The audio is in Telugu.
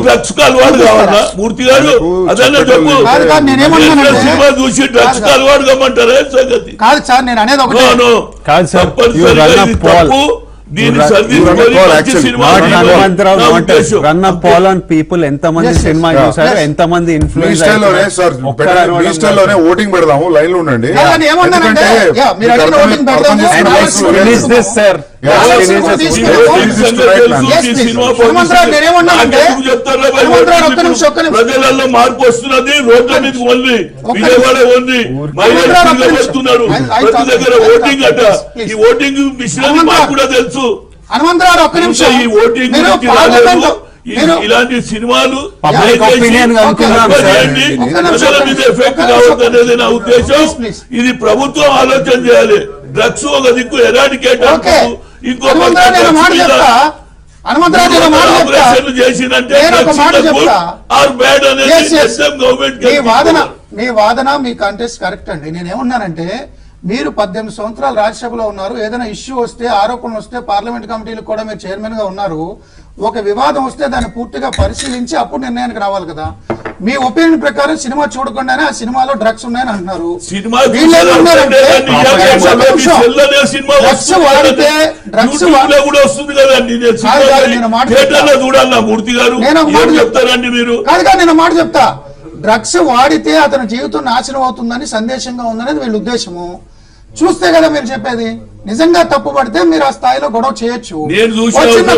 డ్రగ్స్ అలవాటు కావాలా మూర్తి గారు? అదన్నా చెప్పు. సినిమా చూసి డ్రగ్స్ అలవాటు కామంటారా సంగతి? కాదు సార్, నేను అనేది ఒకటి. పీపుల్ ఎంతమంది సినిమా చూసారు, ఎంతమంది ఇన్ఫ్లుయెన్స్ ఓటింగ్ పెడదాము, లైన్ లో ఉండండి. ప్రజలలో మార్పు వస్తున్నది, రోడ్ల మీద ఓన్లీ విజయవాడ ఓన్లీ మహిళలు ప్రతి దగ్గర ఓటింగ్ అట. ఈ ఓటింగ్ మిషన్ మాకు కూడా తెలుసు. హనుమంతరావు ఒక్క నిమిషం, ఈ ఓటింగ్ ఇలాంటి సినిమాలు ప్రజల మీద ఎఫెక్ట్ కావద్దు అనేది నా ఉద్దేశం. ఇది ప్రభుత్వం ఆలోచన చేయాలి. డ్రగ్స్ ఒక దిక్కు ఎరాడికేట్ ఇంకో ఆపరేషన్లు చేసిందంటే ఆర్ బ్యాడ్ అనేది గవర్నమెంట్. మీ వాదన మీ కాంటెస్ట్ కరెక్ట్ అండి. నేనేమన్నానంటే, మీరు 18 సంవత్సరాలు రాజ్యసభలో ఉన్నారు. ఏదైనా ఇష్యూ వస్తే, ఆరోపణలు వస్తే పార్లమెంట్ కమిటీలకు కూడా మీరు చైర్మన్ గా ఉన్నారు. ఒక వివాదం వస్తే దాన్ని పూర్తిగా పరిశీలించి అప్పుడు నిర్ణయానికి రావాలి కదా. మీ ఒపీనియన్ ప్రకారం సినిమా చూడకుండానే ఆ సినిమాలో డ్రగ్స్ ఉన్నాయని అంటున్నారు. నేను మాట చెప్తా, డ్రగ్స్ వాడితే అతని జీవితం నాశనం అవుతుందని సందేశంగా ఉందనేది వీళ్ళ ఉద్దేశము. చూస్తే కదా మీరు చెప్పేది. నిజంగా తప్పు పడితే మీరు ఆ స్థాయిలో గొడవ చేయొచ్చు.